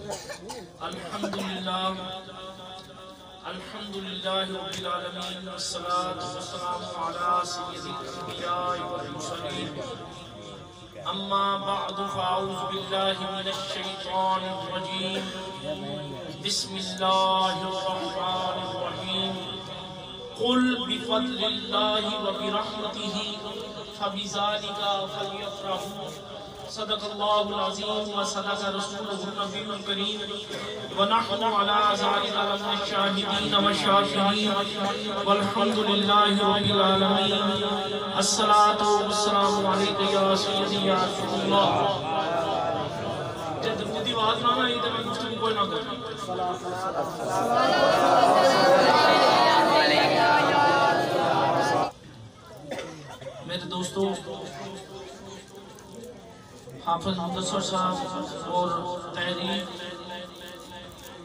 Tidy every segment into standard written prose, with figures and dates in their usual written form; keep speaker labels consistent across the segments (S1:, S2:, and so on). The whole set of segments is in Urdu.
S1: الحمدللہ رب العالمین والصلاة والسلام علی سید الانبیاء والمرسلین اما بعد فاعوذ باللہ من الشیطان الرجیم بسم اللہ الرحمن الرحیم قل بفضل اللہ وبرحمتہ فبذلک فلیفرحوا صدق اللہ العظیم وصدق رسولہ النبی الکریم ونحن علی ذلک من الشاہدین والشاکرین والحمد للہ رب العالمین الصلاۃ والسلام علیک یا سیدی یا رسول اللہ. جب درودی آواز نہ آئی تو میں گفتگو کوئی نہ کروں. میرے دوستو، حافظ مدثر صاحب اور تحریک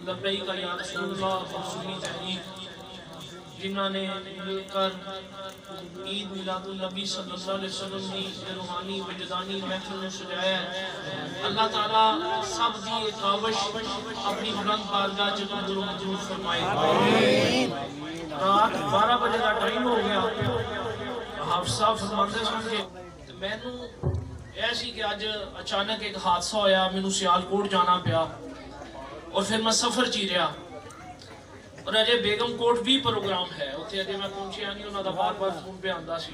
S1: لبیک یا رسول اللہ فرسولی تحریک جنہوں نے مل کر عید میلاد النبی صلی اللہ علیہ وسلم کی روحانی وجدانی محفل میں سجایا ہے. اللہ تعالیٰ سب دی کاوش اپنی بلند بارگاہ قبول و منظور فرمائے. رات 12 بجے کا ٹائم ہو گیا. حافظ صاحب فرماتے سن کے میں ایسی کہ آج اچانک ایک حادثہ ہویا، میں سیالکوٹ جانا پیا اور پھر میں سفر چی رہا اور اجے بیگم کوٹ بھی پروگرام ہے اتنے اجے میں پہنچیا نہیں. انہوں دا بار بار فون پہ آندا سی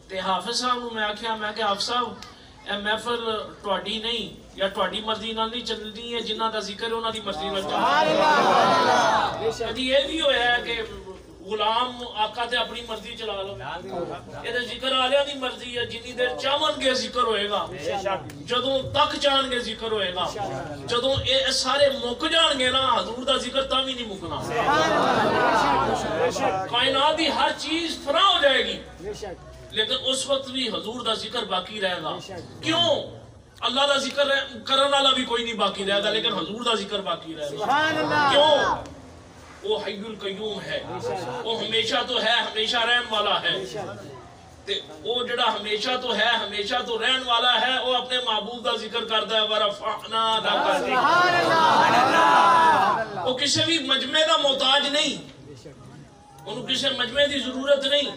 S1: تے حافظ صاحب نو میں آکھیا میں کہ حافظ صاحب اے محفل تہاڈی نہیں یا تہاڈی مرضی نال نہیں چلدی ہے، جنہاں دا ذکر ہے انہاں دی مرضی نال چلدی ہے. کدی یہ بھی ہویا ہے کہ غلام آقا تے اپنی مرضی چلا لو. یہ ذکر آلیاں دی مرضی ہے، جنی دیر چاہن گے ذکر ہوئے گا، جدوں تک چاہن گے ذکر ہوئے گا، جدوں اے سارے مک جان گے نا حضور دا ذکر تاں بھی نہیں مکنا. کائنات دی ہر چیز فنا ہو جائے گی لیکن اس وقت بھی حضور دا ذکر باقی رہے گا. کیوں؟ اللہ دا ذکر کرن والا بھی کوئی نہیں باقی رہے گا لیکن حضور دا ذکر باقی رہے گا. کیوں؟ وہ حی القیوم ہے، وہ ہمیشہ تو ہے، ہمیشہ رہن والا ہے. وہ جڑا ہمیشہ تو ہے، ہمیشہ تو رہن والا ہے، وہ اپنے محبوب کا ذکر کرتا ہے. وَرَفَعْنَا لَكَ ذِكْرَكَ. وہ کسی بھی مجمع کا محتاج نہیں، انہوں کسی مجمع کی ضرورت نہیں.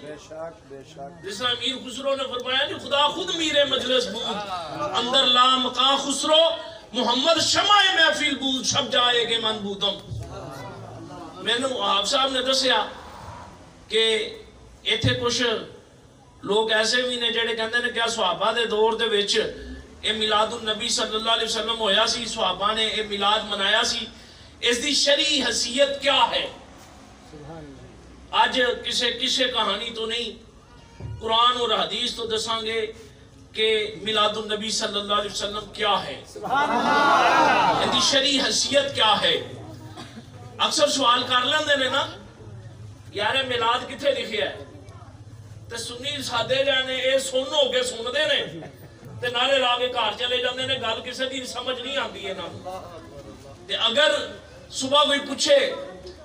S1: جس طرح امیر خسرو نے فرمایا کہ خدا خود میرے مجلس بود، اندر لا مقام خسرو محمد شمع محفل بود، شب جائے کہ من بودم. میں نے آپ صاحب نے دسیا کہ ایتھے کچھ لوگ ایسے بھی نے جڑے کہندے نے کیا صحابہ دے دور دے وچ اے میلاد النبی صلی اللہ علیہ وسلم ہویا سی، صحابہ نے اے میلاد منایا سی، اس دی شرعی حیثیت کیا ہے؟ آج کسے کہانی تو نہیں، قرآن اور حدیث تو دساں گے کہ میلاد النبی صلی اللہ علیہ وسلم کیا ہے، اس دی شرعی حیثیت کیا ہے. اکثر سوال کر لیندے نے نا یار میلاد کتھے لکھیا ہے تے سنی سادے جانے اے سن ہو کے سن دے نے تے نعرے لا کے گھر چلے جاندے نے. گل کسے دی سمجھ نہیں آندی ہے نا. تے اگر صبح کوئی پوچھے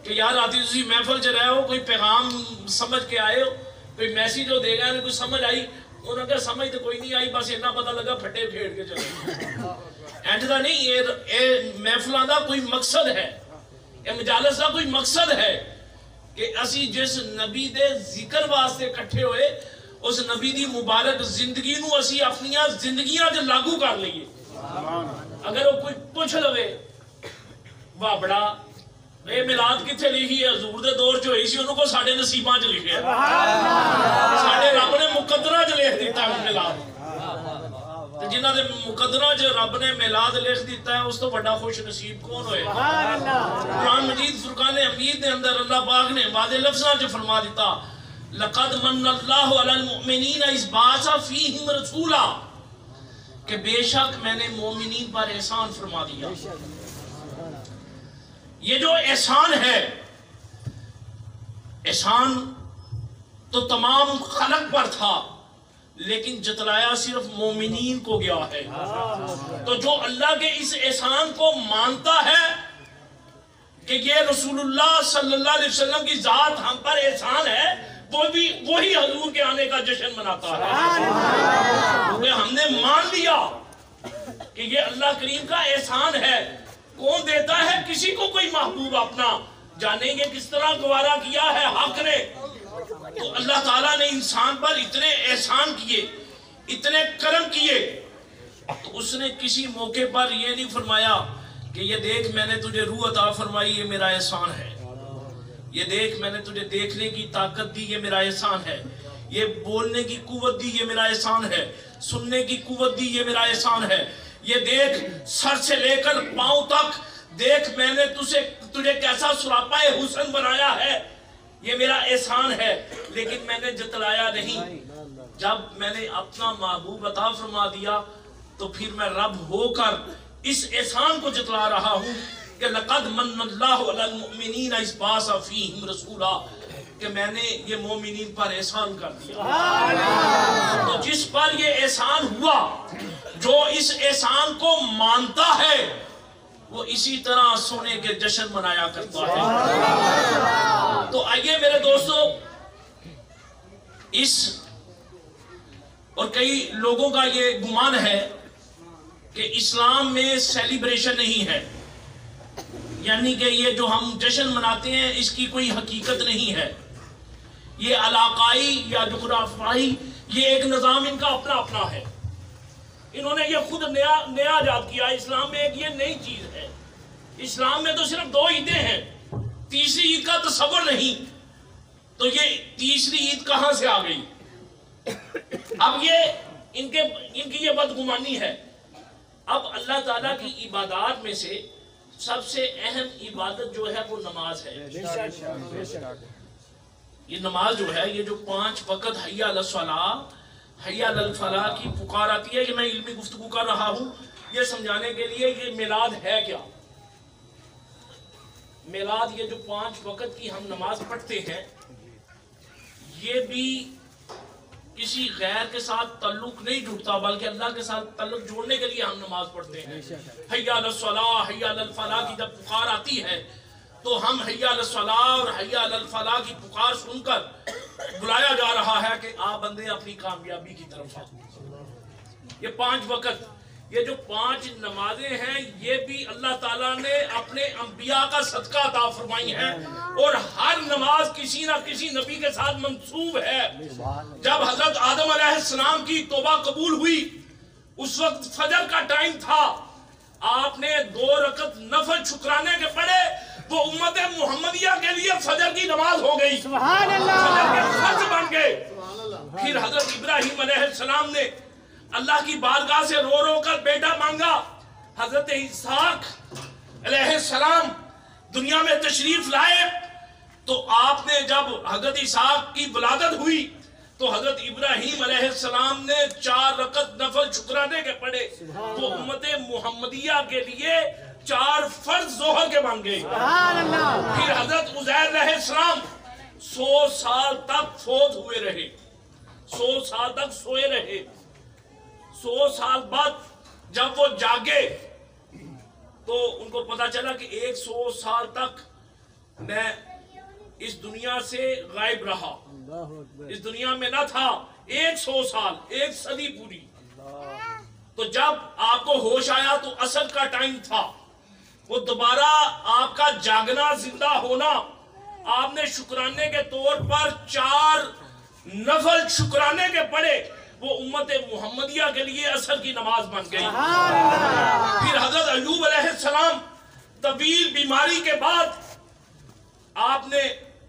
S1: کہ یار راتی تسی محفل چ رہے ہو، کوئی پیغام سمجھ کے آئے ہو، کوئی میسیج ہو دے گا، کوئی سمجھ آئی؟ انہوں نے سمجھ تو کوئی نہیں آئی، بس اتنا پتہ لگا پھٹے پھیڑ کے چلے. اینڈ دا نہیں، اے محفلاں دا کوئی مقصد ہے، یہ مجالس کا کوئی مقصد ہے کہ اسی جس نبی دے ذکر واسطے کٹھے ہوئے اس نبی دی مبارک زندگی نو اسی اپنی زندگیاں جو لاگو کر لئیے. اگر وہ کوئی پوچھ لوے بابڑا اے میلاد کتھے لکھی ہے، حضور دے دور جو ہوئی سی انہوں کو ساڑھے نصیباں جو لکھے ہیں، ساڑھے رب نے مقدرہ جو لکھ دیتا ہے میلاد. جنہ دے مقدرہ جو رب نے میلاد لکھ دیتا ہے اس تو بڑا خوش نصیب کون ہوئے. قرآن مجید فرقان حمید نے اندر اللہ پاک نے بعد لفظاں جو فرما دیتا لَقَدْ مَنَّ اللَّهُ عَلَى الْمُؤْمِنِينَ إِذْ بَعَثَ فِيهِمْ رَسُولًا، کہ بے شک میں نے مومنین پر احسان فرما دیا. یہ جو احسان ہے، احسان تو تمام خلق پر تھا لیکن جتلایا صرف مومنین کو گیا ہے. تو جو اللہ کے اس احسان کو مانتا ہے کہ یہ رسول اللہ صلی اللہ علیہ وسلم کی ذات ہم پر احسان ہے، وہی حضور کے آنے کا جشن مناتا ہے. کیونکہ ہم نے مان لیا کہ یہ اللہ کریم کا احسان ہے. کون دیتا ہے کسی کو کوئی محبوب اپنا؟ جانیں گے کس طرح گوارا کیا ہے حق نے۔ تو اللہ تعالیٰ نے انسان پر اتنے احسان کیے، اتنے کرم کیے، تو اس نے کسی موقع پر یہ نہیں فرمایا کہ یہ دیکھ میں نے تجھے روح عطا فرمائی، یہ میرا احسان ہے، یہ دیکھ میں نے تجھے دیکھنے کی طاقت دی، یہ میرا احسان ہے، یہ بولنے کی قوت دی، یہ میرا احسان ہے، سننے کی قوت دی، یہ میرا احسان ہے، یہ دیکھ سر سے لے کر پاؤں تک دیکھ میں نے تجھے کیسا سراپا حسن بنایا ہے، یہ میرا احسان ہے۔ لیکن میں نے جتلایا نہیں۔ جب میں نے اپنا محبوب عطا فرما دیا تو پھر میں رب ہو کر اس احسان کو جتلا رہا ہوں کہ لَقَدْ مَنَّ اللَّهُ عَلَى الْمُؤْمِنِينَ إِذْ بَعَثَ فِيهِمْ رَسُولًا، کہ میں نے یہ مومنین پر احسان کر دیا۔ تو جس پر یہ احسان ہوا، جو اس احسان کو مانتا ہے، وہ اسی طرح سونے کے جشن منایا کرتا ہے۔ تو آئیے میرے دوستو، اور کئی لوگوں کا یہ گمان ہے کہ اسلام میں سیلیبریشن نہیں ہے، یعنی کہ یہ جو ہم جشن مناتے ہیں اس کی کوئی حقیقت نہیں ہے، یہ علاقائی یا جغرافیائی یہ ایک نظام ان کا اپنا اپنا ہے، انہوں نے یہ خود نیا ایجاد کیا۔ اسلام میں ایک یہ نئی چیز ہے، اسلام میں تو صرف 2 عیدیں ہیں، تیسری عید کا تصور نہیں، تو یہ تیسری عید کہاں سے آ گئی؟ اب یہ ان کی یہ بدگمانی ہے۔ اب اللہ تعالیٰ کی عبادات میں سے سب سے اہم عبادت جو ہے وہ نماز ہے۔ یہ نماز جو ہے، یہ جو 5 وقت حی علی الصلاۃ حی علی الفلاح کی پکار آتی ہے، کہ میں علمی گفتگو کر رہا ہوں یہ سمجھانے کے لیے کہ میلاد ہے کیا۔ میلاد، یہ جو 5 وقت کی ہم نماز پڑھتے ہیں، یہ بھی کسی غیر کے ساتھ تعلق نہیں جڑتا، بلکہ اللہ کے ساتھ تعلق جوڑنے کے لیے ہم نماز پڑھتے ہیں۔ حی علی الصلاۃ حی علی الفلاح کی جب پکار آتی ہے تو ہم حی علی الصلاۃ اور حی علی الفلاح کی پکار سن کر بلایا جا رہا ہے کہ آ بندے اپنی کامیابی کی طرف آ۔ یہ 5 وقت، یہ جو 5 نمازیں ہیں، یہ بھی اللہ تعالیٰ نے اپنے انبیاء کا صدقہ عطا فرمائی ہیں، اور ہر نماز کسی نہ کسی نبی کے ساتھ منسوب ہے۔ جب حضرت آدم علیہ السلام کی توبہ قبول ہوئی، اس وقت فجر کا ٹائم تھا، آپ نے 2 رکعت نفل شکرانے کے پڑھے، وہ امت محمدیہ کے لیے فجر کی نماز ہو گئی، فجر کے فرض بن گئے۔ پھر حضرت ابراہیم علیہ السلام نے اللہ کی بارگاہ سے رو رو کر بیٹا مانگا۔ حضرت اسحاق علیہ السلام دنیا میں تشریف لائے، تو آپ نے جب حضرت اسحاق کی ولادت ہوئی تو حضرت ابراہیم علیہ السلام نے 4 رکعت نفل شکرانے کے پڑھے، وہ امت محمدیہ کے لیے 4 فرض ظہر کے بن گئے۔ پھر حضرت عزیر علیہ السلام 100 سال تک فوت ہوئے رہے، 100 سال تک سوئے رہے۔ 100 سال بعد جب وہ جاگے تو ان کو پتا چلا کہ 100 سال تک میں اس دنیا سے غائب رہا، اس دنیا میں نہ تھا، 100 سال، 1 صدی پوری۔ تو جب آپ کو ہوش آیا تو عصر کا ٹائم تھا، وہ دوبارہ آپ کا جاگنا، زندہ ہونا، آپ نے شکرانے کے طور پر 4 نفل شکرانے کے پڑھے، وہ امت محمدیہ کے لیے عصر کی نماز بن گئی۔ پھر حضرت ایوب علیہ السلام طویل بیماری کے بعد آپ نے،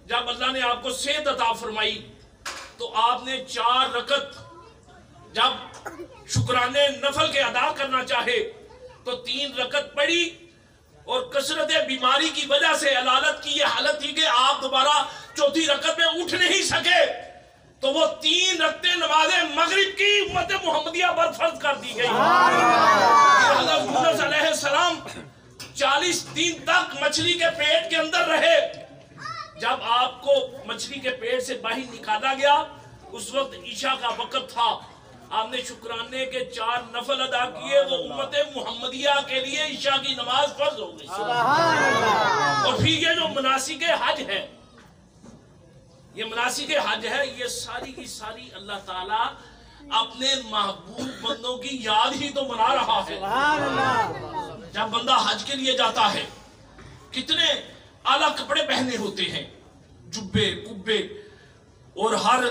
S1: جب اللہ نے آپ کو صحت عطا فرمائی تو آپ نے 4 رکعت جب شکرانے نفل کے ادا کرنا چاہے تو 3 رکعت پڑھی، اور کثرت بیماری کی وجہ سے علالت کی یہ حالت تھی کہ آپ دوبارہ 4تھی رکعت میں اٹھ نہیں سکے، تو وہ 3 رکعتیں نماز مغرب کی امت محمدیہ پر فرض کر دی گئی۔ حضرت یونس علیہ السلام 40 دن تک مچھلی کے پیٹ کے اندر رہے، جب آپ کو مچھلی کے پیٹ سے باہر نکالا گیا اس وقت عشاء کا وقت تھا، آپ نے شکرانے کے 4 نفل ادا کیے، وہ امت محمدیہ کے لیے عشاء کی نماز فرض ہو گئی۔ اور پھر یہ جو مناسک حج ہے، یہ مناسک حج ہے، یہ ساری کی ساری اللہ تعالیٰ اپنے محبوب بندوں کی یاد ہی تو منا رہا ہے۔ جب بندہ حج کے لیے جاتا ہے کتنے اعلیٰ کپڑے پہنے ہوتے ہیں، جبے کبے، اور ہر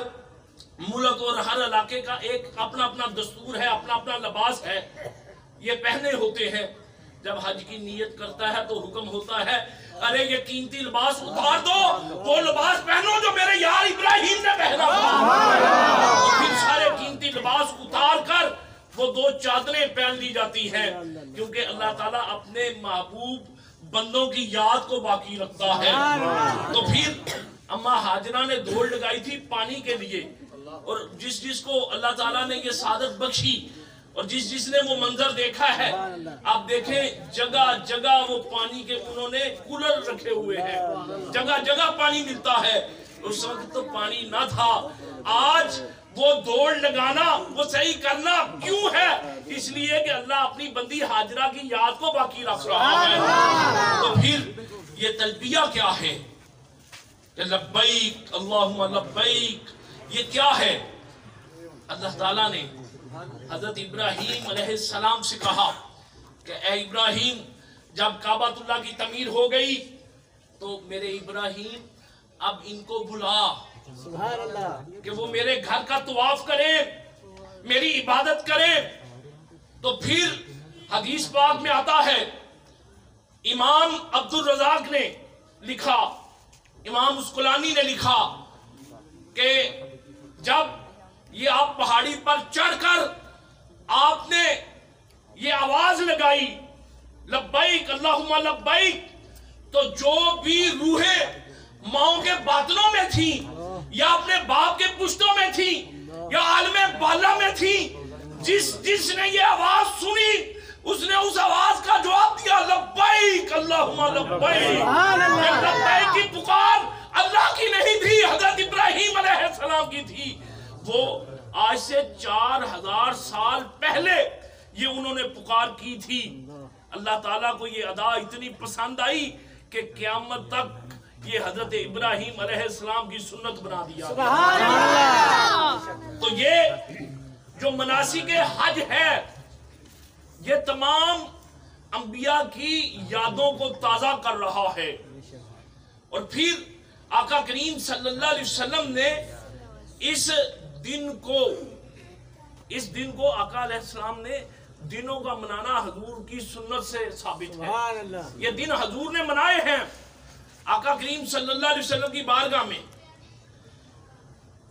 S1: ملک اور ہر علاقے کا ایک اپنا اپنا دستور ہے، اپنا اپنا لباس ہے، یہ پہنے ہوتے ہیں۔ جب حج کی نیت کرتا ہے تو حکم ہوتا ہے ارے یہ قیمتی لباس اتار دو، وہ لباس پہنو جو میرے یار ابراہیم نے پہنا تھا۔ پھر سارے قیمتی لباس اتار کر وہ 2 چادریں پہن لی جاتی ہیں، کیونکہ اللہ تعالیٰ اپنے محبوب بندوں کی یاد کو باقی رکھتا ہے۔ تو پھر اما ہاجرہ نے دوڑ لگائی تھی پانی کے لیے، اور جس کو اللہ تعالیٰ نے یہ سعادت بخشی اور جس نے وہ منظر دیکھا ہے، آپ دیکھیں جگہ جگہ وہ پانی کے انہوں نے کولر رکھے ہوئے ہیں، جگہ جگہ پانی ملتا ہے۔ اس وقت تو پانی نہ تھا، آج وہ دوڑ لگانا، وہ صحیح کرنا کیوں ہے؟ اس لیے کہ اللہ اپنی بندی ہاجرہ کی یاد کو باقی رکھ رہا ہے۔ تو پھر یہ تلبیہ کیا ہے کہ لبیک اللہم لبیک، یہ کیا ہے؟ اللہ تعالیٰ نے حضرت ابراہیم علیہ السلام سے کہا کہ اے ابراہیم، جب کعبۃ اللہ کی تعمیر ہو گئی تو میرے ابراہیم اب ان کو بلا
S2: سبحان اللہ
S1: کہ وہ میرے گھر کا طواف کریں، میری عبادت کریں۔ تو پھر حدیث پاک میں آتا ہے، امام عبد الرزاق نے لکھا، امام اسقلانی نے لکھا کہ جب یہ آپ پہاڑی پر چڑھ کر آپ نے یہ آواز لگائی لبیک اللہم لبیک، تو جو بھی روحیں ماؤں کے باطنوں میں تھی یا اپنے باپ کے پشتوں میں تھی یا عالم بالا میں تھی، جس نے یہ آواز سنی اس نے اس آواز کا جواب دیا لبیک اللہم لبیک۔ لبیک کی پکار اللہ کی نہیں تھی، حضرت ابراہیم علیہ السلام کی تھی۔ وہ آج سے 4000 سال پہلے یہ انہوں نے پکار کی تھی۔ اللہ تعالیٰ کو یہ ادا اتنی پسند آئی کہ قیامت تک یہ حضرت ابراہیم علیہ السلام کی سنت بنا دیا۔ تو یہ جو مناسک حج ہے یہ تمام انبیاء کی یادوں کو تازہ کر رہا ہے۔ اور پھر آقا کریم صلی اللہ علیہ وسلم نے اس دن کو آقا علیہ السلام نے دنوں کا منانا حضور کی سنت سے ثابت ہے۔ یہ دن حضور نے منائے ہیں۔ آقا کریم صلی اللہ علیہ وسلم کی بارگاہ میں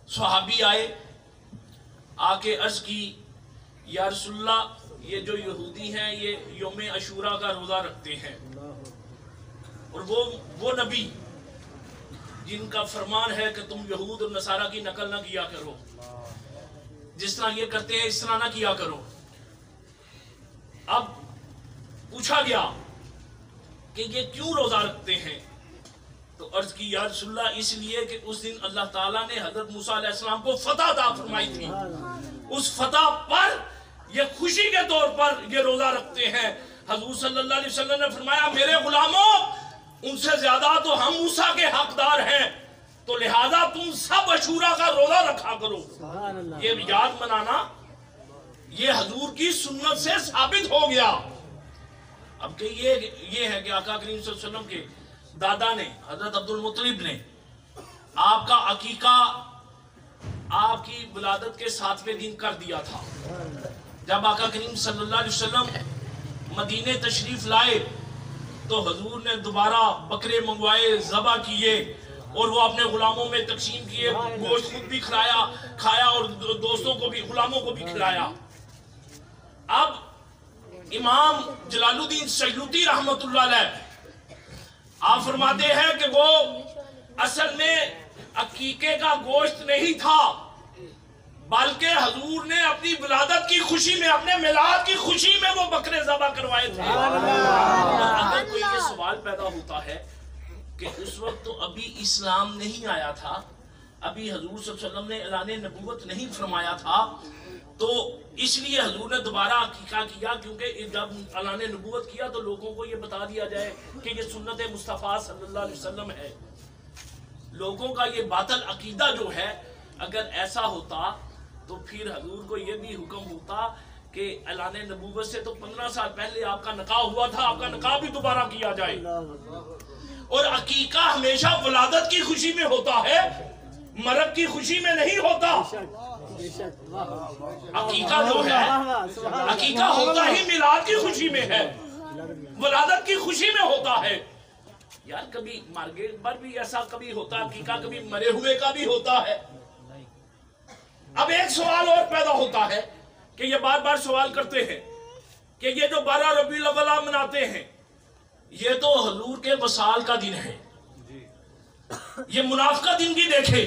S1: صحابی آئے، آ کے عرض کی یا رسول اللہ یہ جو یہودی ہیں یہ یوم عاشوراء کا روزہ رکھتے ہیں، اور وہ نبی جن کا فرمان ہے کہ تم یہود اور نصارہ کی نقل نہ کیا کرو، جس طرح یہ کرتے ہیں اس طرح نہ کیا کرو۔ اب پوچھا گیا کہ یہ کیوں روزہ رکھتے ہیں؟ تو عرض کی یا رسول اللہ اس لیے کہ اس دن اللہ تعالیٰ نے حضرت موسیٰ علیہ السلام کو فتح عطا فرمائی تھی، اس فتح پر یہ خوشی کے طور پر یہ روزہ رکھتے ہیں۔ حضور صلی اللہ علیہ وسلم نے فرمایا میرے غلاموں ان سے زیادہ تو ہم موسیٰ کے حقدار ہیں، تو لہذا تم سب عاشوراء کا روزہ رکھا کرو۔ یہ یاد منانا یہ حضور کی سنت سے ثابت ہو گیا۔ اب کہ یہ ہے کہ آقا کریم صلی اللہ علیہ وسلم کے دادا نے حضرت عبد المطلب نے آپ کا عقیقہ آپ کی ولادت کے 7ویں دن کر دیا تھا۔ جب آقا کریم صلی اللہ علیہ وسلم مدینے تشریف لائے تو حضور نے دوبارہ بکرے منگوائے، ذبح کیے اور وہ اپنے غلاموں میں تقسیم کیے، گوشت خود بھی کھایا اور دوستوں کو بھی، غلاموں کو بھی کھلایا۔ اب امام جلال الدین سیوطی رحمت اللہ علیہ آپ فرماتے ہیں کہ وہ اصل میں عقیقے کا گوشت نہیں تھا، بلکہ حضور نے اپنی ولادت کی خوشی میں، اپنے میلاد کی خوشی میں وہ بکرے ذبح کروائے تھے۔ اگر کوئی یہ سوال پیدا ہوتا ہے کہ اس وقت تو ابھی اسلام نہیں آیا تھا، ابھی حضور صلی اللہ علیہ وسلم نے اعلان نبوت نہیں فرمایا تھا، تو اس لیے حضور نے دوبارہ عقیقہ کیا کیونکہ جب اعلان نبوت کیا تو لوگوں کو یہ بتا دیا جائے کہ یہ سنت مصطفیٰ صلی اللہ علیہ وسلم ہے۔ لوگوں کا یہ باطل عقیدہ جو ہے، اگر ایسا ہوتا تو پھر حضور کو یہ بھی حکم ہوتا کہ اعلان نبوت سے تو 15 سال پہلے آپ کا نکاح ہوا تھا، آپ کا نکاح بھی دوبارہ کیا جائے. اور عقیقہ ہمیشہ ولادت کی خوشی میں ہوتا ہے، مرگ کی خوشی میں نہیں ہوتا. عقیقہ جو ہے عقیقہ ہوتا ہی میلاد کی خوشی میں ہے، ولادت کی خوشی میں ہوتا ہے. یار کبھی مرگے پر بھی ایسا کبھی ہوتا ہے، عقیقہ کبھی مرے ہوئے کا بھی ہوتا ہے. اب ایک سوال اور پیدا ہوتا ہے کہ یہ بار بار سوال کرتے ہیں کہ یہ جو 12 ربیع الاول مناتے ہیں یہ تو حضور کے وصال کا دن ہے. یہ منافقت ان کی دیکھے،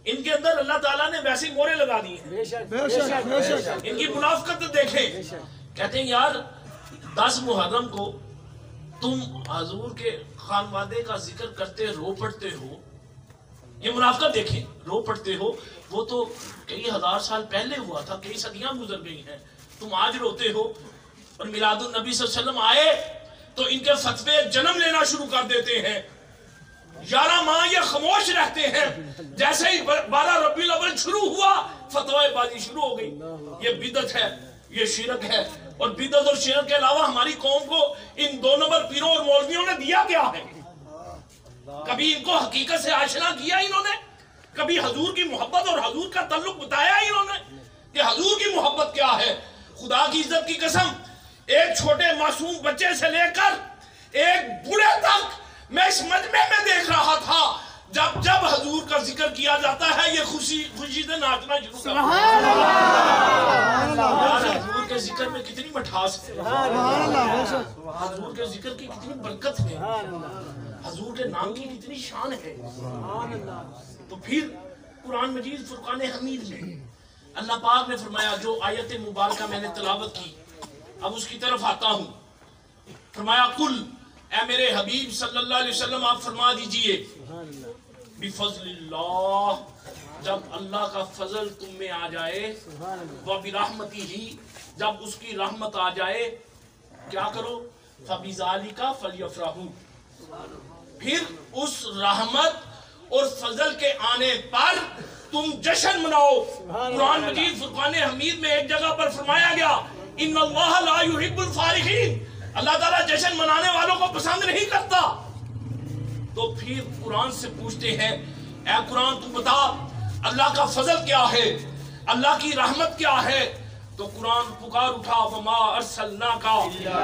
S1: ان کے اندر اللہ تعالیٰ نے ویسی مورے لگا دی ہیں. ان کی منافقت دیکھیں. کہتے ہیں یار 10 محرم کو تم حضور کے خانوادے کا ذکر کرتے رو پڑتے ہو. یہ منافقت دیکھیں، رو پڑتے ہو. وہ تو کئی ہزار سال پہلے ہوا تھا، کئی صدیاں گزر گئی ہیں، تم آج روتے ہو. اور میلاد النبی صلی اللہ علیہ وسلم آئے تو ان کے فتوے جنم لینا شروع کر دیتے ہیں. 11 ماہ یہ خاموش رہتے ہیں، جیسے ہی 12 ربیع الاول شروع ہوا فتوی بازی شروع ہو گئی. یہ بدعت ہے، یہ شرک ہے. اور بدعت اور شرک کے علاوہ ہماری قوم کو ان 2 نمبر پیروں اور مولویوں نے دیا کیا ہے؟ کبھی ان کو حقیقت سے آشنا کیا انہوں نے؟ کبھی حضور کی محبت اور حضور کا تعلق بتایا انہوں نے کہ حضور کی محبت کیا ہے؟ خدا کی عزت کی قسم، ایک چھوٹے معصوم بچے سے لے کر ایک بوڑھے تک میں اس مجمع میں دیکھ رہا تھا، جب حضور کا ذکر کیا جاتا ہے یہ خوشی سے ناچنا شروع کر دیتے ہیں. حضور کے ذکر میں کتنی مٹھاس ہے، حضور کے ذکر کی کتنی برکت ہے، حضور کے نام کی کتنی شان ہے. تو پھر قرآن مجید فرقان حمید میں اللہ پاک نے فرمایا، جو آیت مبارکہ میں نے تلاوت کی اب اس کی طرف آتا ہوں. فرمایا قل، اے میرے حبیب صلی اللہ علیہ وسلم آپ فرما دیجئے، بفضل اللہ، جب اللہ کا فضل تم میں آ جائے، وبرحمتہ ہی، جب اس کی رحمت آ جائے، کیا کرو؟ فبذالک فلیفرحوا، پھر اس رحمت اور فضل کے آنے پر تم جشن مناؤ. قرآن مجید فرقان حمید میں ایک جگہ پر فرمایا گیا، ان اللہ لا يحب الفارحین، اللہ تعالیٰ جشن منانے والوں کو پسند نہیں کرتا. تو پھر قرآن سے پوچھتے ہیں، اے قرآن تو بتا اللہ کا فضل کیا ہے، اللہ کی رحمت کیا ہے؟ تو قرآن پکار اٹھا، وما ارسلناک الا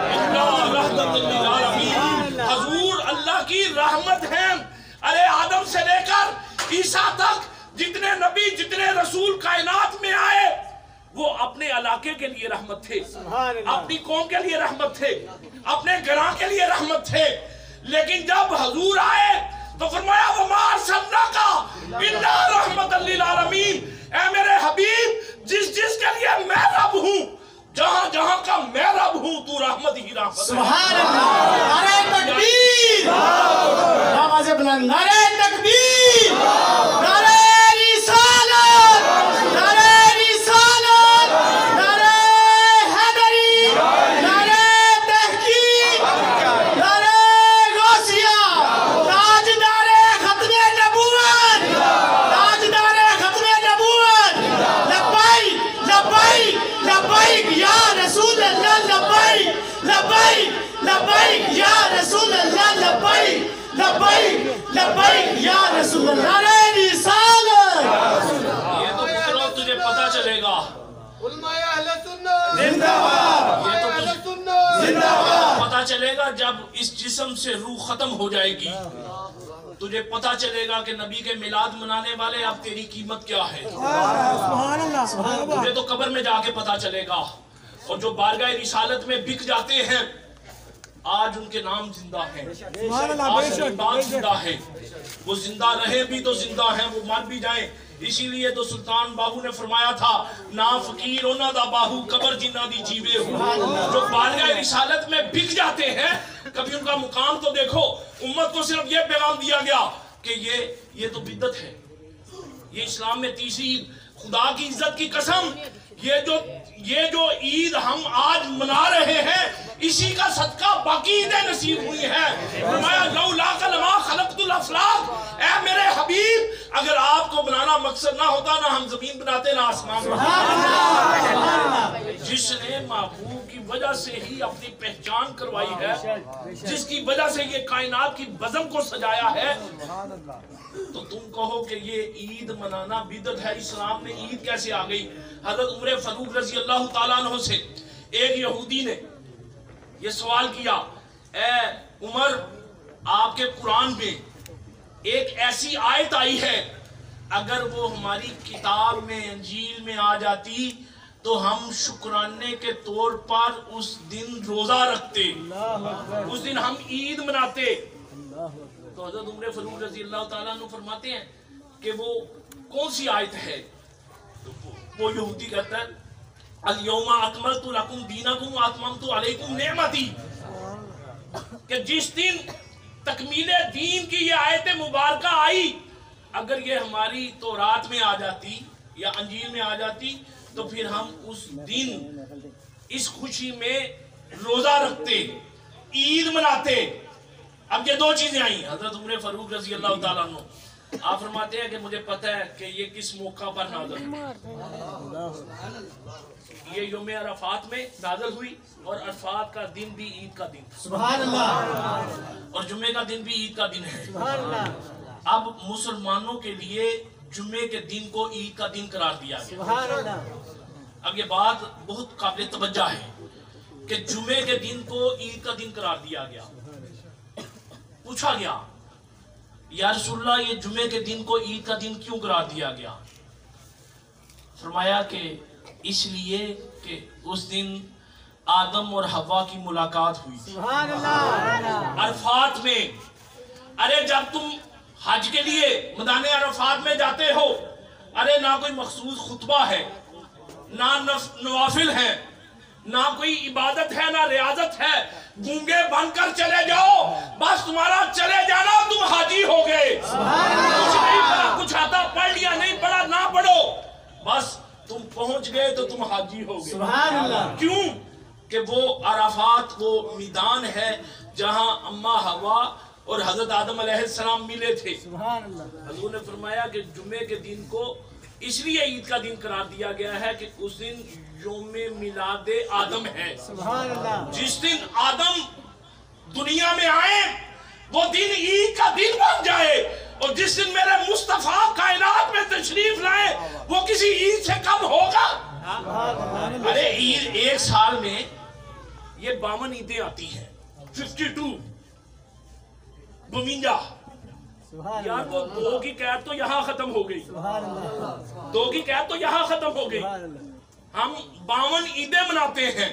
S1: رحمۃ للعالمین، حضور اللہ کی رحمت ہیں. ارے آدم سے لے کر عیسیٰ تک جتنے نبی جتنے رسول کائنات میں آئے وہ اپنے علاقے کے لیے رحمت تھے، اپنی قوم کے لیے رحمت تھے، اپنے گراں کے لیے رحمت تھے. لیکن جب حضور آئے تو فرمایا وما ارسلناک الا رحمۃ للعالمین، اے میرے حبیب جس کے لیے میں رب ہوں، جہاں جہاں کا میں رب ہوں، تو رحمت ہی رحمت.
S2: سبحان اللہ، نعرہ تکبیر، آواز بلند، نعرہ تکبیر، نعرہ رسالت، نعرہ رسالت، نعرہ حیدری، نعرہ تحقیق، نعرہ غوثیہ، تاجدار ختم نبوت، تاجدار ختم نبوت، لبیک لبیک لبیک یا رسول اللہ، لبیک لبیک لبیک یا رسول اللہ، لبیک لبیک لبیک یا رسول اللہ. نعرہ رسالت.
S1: یہ تو پتروں تجھے پتا چلے گا،
S3: علماء اہل سنت
S2: زندہ باد،
S1: یہ تو
S3: اہل
S1: تجھے
S3: سنت
S2: زندہ باد.
S1: پتا چلے گا جب اس جسم سے روح ختم ہو جائے گی. تجھے پتا چلے گا کہ نبی کے میلاد منانے والے اب تیری قیمت کیا ہے.
S2: سبحان اللہ، سبحان اللہ.
S1: تجھے تو قبر میں جا کے پتا چلے گا. اور جو بارگاہ رسالت میں بک جاتے ہیں آج ان کے نام زندہ ہیں، آج ان کی بات زندہ ہے. وہ زندہ رہے بھی تو زندہ ہیں، وہ مر بھی جائیں. اسی لیے تو سلطان باہو نے فرمایا تھا، نا فقیر ہونا دا باہو قبر جنہ دی جیوے ہو. جو بارگاہ رسالت میں بک جاتے ہیں کبھی ان کا مقام تو دیکھو. امت کو صرف یہ پیغام دیا گیا کہ یہ تو بدعت ہے، یہ اسلام میں تیسری. خدا کی عزت کی قسم، یہ جو عید ہم آج منا رہے ہیں اسی کا صدقہ باقی عیدیں نصیب ہوئی ہیں۔ فرمایا لولاک لما خلقت الافلاک، اے میرے حبیب اگر آپ کو بنانا مقصد نہ ہوتا نہ ہم زمین بناتے نہ آسمان بناتے۔ جس نے محبوب کی وجہ سے ہی اپنی پہچان کروائی ہے، جس کی وجہ سے یہ کائنات کی بزم کو سجایا ہے، تو تم کہو کہ یہ عید منانا بدعت ہے، اسلام میں عید کیسے آ گئی؟ حضرت عمر فاروق رضی اللہ تعالیٰ عنہ سے ایک یہودی نے یہ سوال کیا، اے عمر آپ کے قرآن میں ایک ایسی آیت آئی ہے اگر وہ ہماری کتاب میں انجیل میں آ جاتی تو ہم شکرانے کے طور پر اس دن روزہ رکھتے، اس دن ہم عید مناتے۔ تو حضرت عمر فاروق رضی اللہ تعالیٰ عنہ فرماتے ہیں کہ وہ کون سی آیت ہے؟ وہ یہودی کہتا ہے الیوم اکملت لکم دینکم واتممت علیکم نعمتی، کہ جس دن تکمیل دین کی یہ آیت مبارکہ آئی اگر یہ ہماری تورات میں آ جاتی یا انجیل میں آ جاتی تو پھر ہم اس دن اس خوشی میں روزہ رکھتے، عید مناتے۔ اب یہ دو چیزیں آئیں۔ حضرت عمر فاروق رضی اللہ تعالیٰ عنہ آپ فرماتے ہیں کہ مجھے پتہ ہے کہ یہ کس موقع پر نازل ہوئی، یہ یوم عرفات میں نازل ہوئی اور عرفات کا دن بھی عید کا دن،
S2: سبحان اللہ،
S1: اور جمعے کا دن بھی عید کا دن ہے۔
S2: سبحان اللہ،
S1: اب مسلمانوں کے لیے جمعے کے دن کو عید کا دن قرار دیا گیا۔
S2: سبحان اللہ۔
S1: اب یہ بات بہت قابل توجہ ہے کہ جمعے کے دن کو عید کا دن قرار دیا گیا۔ پوچھا گیا یا رسول اللہ یہ جمعے کے دن کو عید کا دن کیوں قرار دیا گیا؟ فرمایا کہ اس لیے کہ اس دن آدم اور حوا کی ملاقات ہوئی تھی
S2: سبحان اللہ،
S1: عرفات میں۔ ارے جب تم حج کے لیے میدان عرفات میں جاتے ہو، ارے نہ کوئی مخصوص خطبہ ہے، نہ نوافل ہے، نہ کوئی عبادت ہے، نہ ریاضت ہے، گونگے بن کر چلے جاؤ، بس تمہارا چلے جانا تم حاجی ہو گئے۔ کچھ نہیں پڑھا، کچھ آتا پڑھ لیا، نہیں پڑھا نہ پڑھو، بس تم پہنچ گئے تو تم حاجی ہو گئے۔
S2: سبحان اللہ۔
S1: کیوں کہ وہ عرفات وہ میدان ہے جہاں اماں حوا اور حضرت آدم علیہ السلام ملے تھے۔
S2: سبحان اللہ،
S1: حضور نے فرمایا کہ جمعے کے دن کو اس لیے عید کا دن قرار دیا گیا ہے کہ اس دن یوم میلاد آدم ہے۔
S2: سبحان اللہ،
S1: جس دن آدم دنیا میں آئے وہ دن عید کا دن بن جائے، اور جس دن میرے مصطفیٰ کائنات میں تشریف لائے وہ کسی عید سے کم ہوگا؟ ارے عید ایک سال میں یہ 52 عیدیں آتی ہیں، 52
S2: سبحان
S1: یار وہ دو کی قید تو یہاں ختم ہو گئی،
S2: اللہ،
S1: دو کی قید تو یہاں ختم ہو گئی۔ ہم 52 عیدیں مناتے ہیں،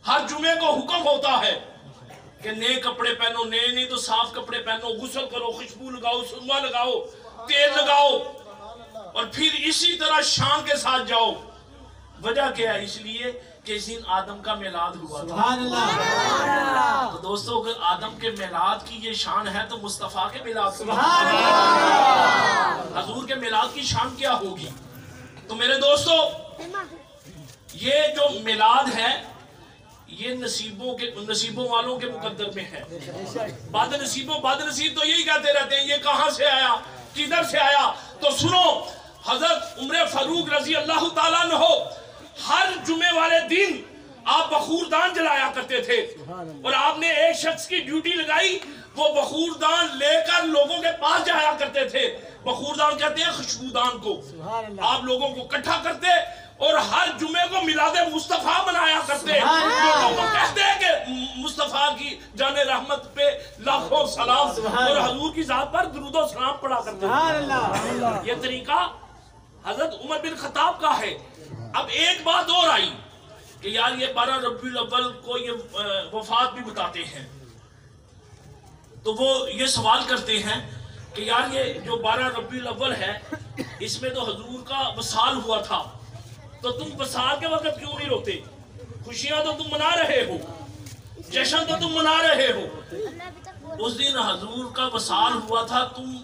S1: ہر جمعے کو حکم ہوتا ہے کہ نئے کپڑے پہنو، نئے نہیں تو صاف کپڑے پہنو، غسل کرو، خوشبو لگاؤ، سرما لگاؤ، تیل لگاؤ، اور پھر اسی طرح شان کے ساتھ جاؤ۔ وجہ کیا ہے؟ اس لیے کہ اس دن آدم کا میلاد ہوا تھا۔
S2: سبحان اللہ،
S1: تو دوستو اگر آدم کے میلاد کی یہ شان ہے تو مصطفیٰ کے میلاد کی
S2: سبحان اللہ،
S1: حضور کے میلاد کی شان کیا ہوگی؟ تو میرے دوستو یہ جو میلاد ہے یہ نصیبوں والوں کے مقدر میں ہے۔ بد نصیب تو یہی کہتے رہتے ہیں یہ کہاں سے آیا، کدھر سے آیا؟ تو سنو، حضرت عمر فاروق رضی اللہ تعالیٰ عنہ ہر جمعے والے دن آپ بخور دان جلایا کرتے تھے، اور آپ نے ایک شخص کی ڈیوٹی لگائی، وہ بخور دان لے کر لوگوں کے پاس جایا کرتے تھے۔ بخور دان کہتے ہیں خوشبودان کو۔ آپ لوگوں کو اکٹھا کرتے اور ہر جمعے کو میلاد مصطفیٰ منایا کرتے، لوگوں کہتے ہیں کہ مصطفیٰ کی جان رحمت پہ لاکھوں سلام، اور حضور کی ذات پر درود و سلام پڑھا کرتے ہیں۔ یہ طریقہ حضرت عمر بن خطاب کا ہے۔ اب ایک بات اور آئی کہ یار یہ 12 ربیع الاول کو یہ وفات بھی بتاتے ہیں، تو وہ یہ سوال کرتے ہیں کہ یار یہ جو 12 ربیع الاول ہے اس میں تو حضور کا وصال ہوا تھا، تو تم وصال کے وقت کیوں نہیں روتے؟ خوشیاں تو تم منا رہے ہو، جشن تو تم منا رہے ہو، اس دن حضور کا وصال ہوا تھا، تم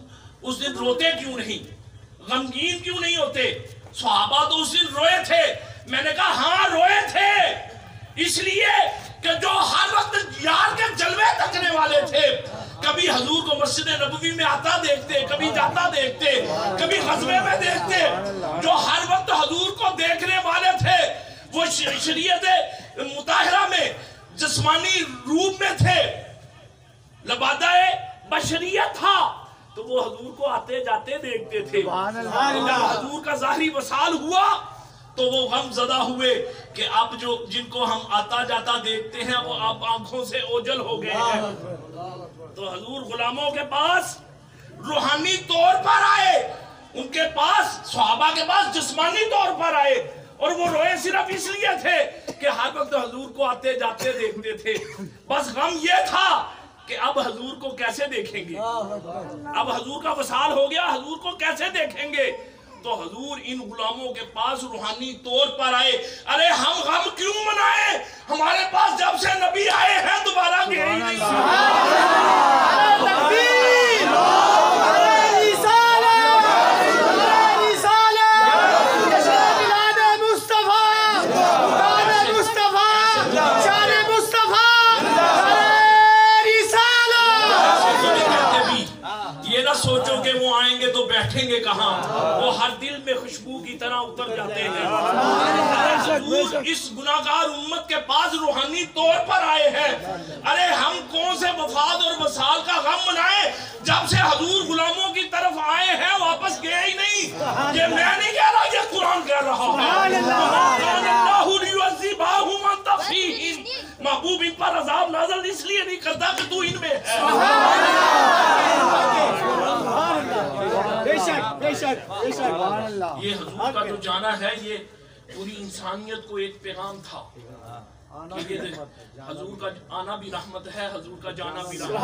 S1: اس دن روتے کیوں نہیں، غمگین کیوں نہیں ہوتے؟ صحابہ تو اس دن روئے تھے، میں نے کہا ہاں روئے تھے اس لیے کہ جو ہر وقت یار کے جلوے تکنے والے تھے، کبھی حضور کو مسجد نبوی میں آتا دیکھتے، کبھی جاتا دیکھتے، کبھی غزوے میں دیکھتے، جو ہر وقت حضور کو دیکھنے والے تھے، وہ شریعت مطہرہ میں جسمانی روپ میں تھے، لبادہ بشریت تھا، تو وہ حضور کو آتے جاتے دیکھتے تھے۔ جب حضور کا ظاہری وصال ہوا تو وہ غم زدہ ہوئے کہ اب جو جن کو ہم آتا جاتا دیکھتے ہیں وہ اب آنکھوں سے اوجل ہو گئے ہیں۔ تو حضور غلاموں کے پاس روحانی طور پر آئے، ان کے پاس صحابہ کے پاس جسمانی طور پر آئے، اور وہ روئے صرف اس لیے تھے کہ ہر وقت حضور کو آتے جاتے دیکھتے تھے۔ بس غم یہ تھا کہ اب حضور کو کیسے دیکھیں گے، اب حضور کا وصال ہو گیا، حضور کو کیسے دیکھیں گے؟ تو حضور ان غلاموں کے پاس روحانی طور پر آئے۔ ارے ہم غم کیوں منائیں، ہمارے پاس جب سے نبی آئے ہیں دوبارہ گئے ہی نہیں۔ سوچو کہ وہ آئیں گے تو بیٹھیں گے کہاں، وہ ہر دل میں خوشبو کی طرح اتر جاتے ہیں۔ حضور اس گناہگار امت کے پاس روحانی طور پر آئے ہیں۔ ارے ہم کون سے وفات اور وصال کا غم منائے جب سے حضور غلاموں کی طرف آئے ہیں واپس گئے ہی نہیں۔ یہ میں نہیں کہہ رہا، یہ قرآن کہہ رہا ہے۔ محبوب ان پر عذاب نازل اس لیے نہیں کرتا کہ تو ان میں ہے۔ یہ حضور کا جو جانا ہے یہ پوری انسانیت کو ایک پیغام تھا۔ حضور کا آنا بھی رحمت ہے، حضور کا جانا بھی رحمت ہے۔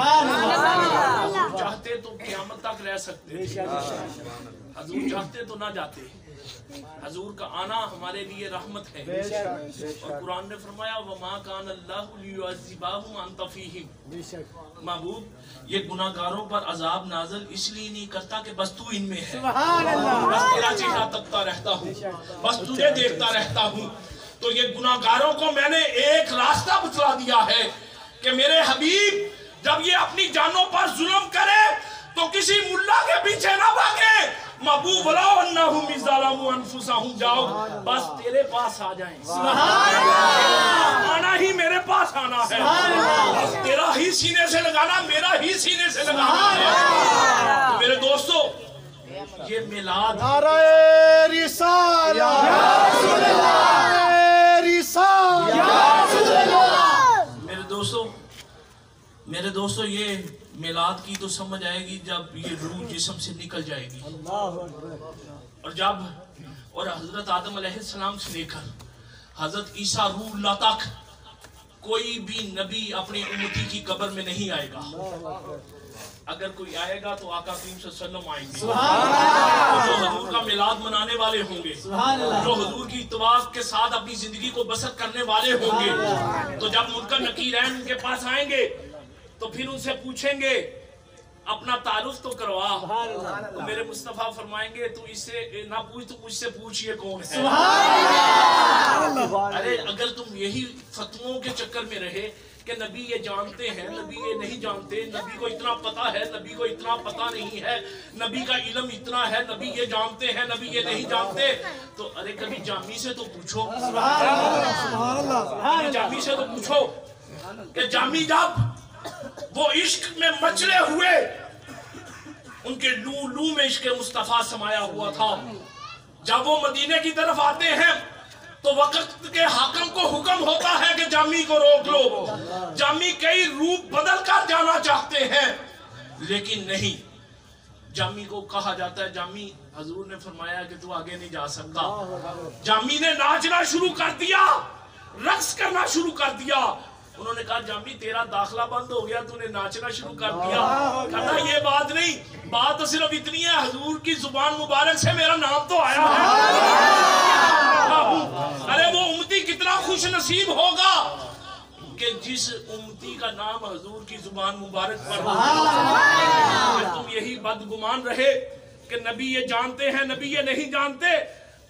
S1: حضور چاہتے تو قیامت تک رہ سکتے تھے، حضور چاہتے تو نہ جاتے۔ حضور کا آنا ہمارے لیے رحمت ہے، اور قرآن نے فرمایا وَمَا كَانَ اللَّهُ لِيُعَذِّبَهُمْ وَأَنْتَ فِيهِمْ۔ محبوب یہ گناہگاروں پر عذاب نازل اس لیے نہیں کرتا کہ بس تو ان میں ہے، بس تیرا چہرہ تکتا رہتا ہوں، بس تجھے دیکھتا رہتا ہوں۔ تو یہ گناہگاروں کو میں نے ایک راستہ بتلا دیا ہے کہ میرے حبیب جب یہ اپنی جانوں پر ظلم کرے تو کسی ملا کے پیچھے نہ بھاگے۔ محبوب وَلَوْ أَنَّهُمْ إِذْ ظَلَمُوا أَنفُسَهُمْ، جاؤ بس تیرے پاس آ جائیں، آنا ہی میرے پاس آنا ہے، بس تیرا ہی سینے سے لگانا، میرا ہی سینے سے لگانا ہے۔ تو میرے دوستو یہ میلاد
S3: نعرہ رسالہ،
S1: میرے دوستو یہ میلاد کی تو سمجھ آئے گی جب یہ روح جسم سے نکل جائے گی، اور حضرت آدم علیہ السلام سے لے کر حضرت عیسیٰ روح اللہ تک کوئی بھی نبی اپنی امتی کی قبر میں نہیں آئے گا۔ اگر کوئی آئے گا تو آقا کریم صلی اللہ علیہ وسلم آئیں گے، جو حضور کا میلاد منانے والے ہوں گے، جو حضور کی اتباع کے ساتھ اپنی زندگی کو بسر کرنے والے ہوں گے۔ تو جب منکر نکیرین ان کے پاس آئیں گے تو پھر ان سے پوچھیں گے اپنا تعارف تو کروا، تو میرے مصطفیٰ فرمائیں گے تو اس سے نہ پوچھ، تو مجھ سے پوچھ یہ کون ہے۔ ارے اگر تم یہی فتووں کے چکر میں رہے کہ نبی یہ جانتے ہیں، نبی یہ نہیں جانتے، نبی کو اتنا پتا ہے، نبی کو اتنا پتا نہیں ہے، نبی کا علم اتنا ہے، نبی یہ جانتے ہیں، نبی یہ نہیں جانتے، تو ارے کبھی جامی سے تو پوچھو، کبھی جامی سے تو پوچھو کہ جامی جب وہ عشق میں مچلے ہوئے، ان کے لو میں عشق مصطفیٰ سمایا ہوا تھا، جب وہ مدینے کی طرف آتے ہیں تو وقت کے حاکم کو حکم ہوتا ہے کہ جامی کو روک لو۔ جامی کئی روپ بدل کر جانا چاہتے ہیں لیکن نہیں، جامی کو کہا جاتا ہے جامی، حضور نے فرمایا کہ تو آگے نہیں جا سکتا۔ جامی نے ناچنا شروع کر دیا، رقص کرنا شروع کر دیا۔ انہوں نے کہا جامی تیرا داخلہ بند ہو گیا، تو نے ناچنا شروع کر دیا۔ کہتا یہ بات نہیں، بات تو صرف اتنی ہے حضور کی زبان مبارک سے میرا نام تو آیا ہے۔ ارے وہ امتی کتنا خوش نصیب ہوگا کہ جس امتی کا نام حضور کی زبان مبارک پر ہوگا۔ تم یہی بدگمان رہے کہ نبی یہ جانتے ہیں، نبی یہ نہیں جانتے،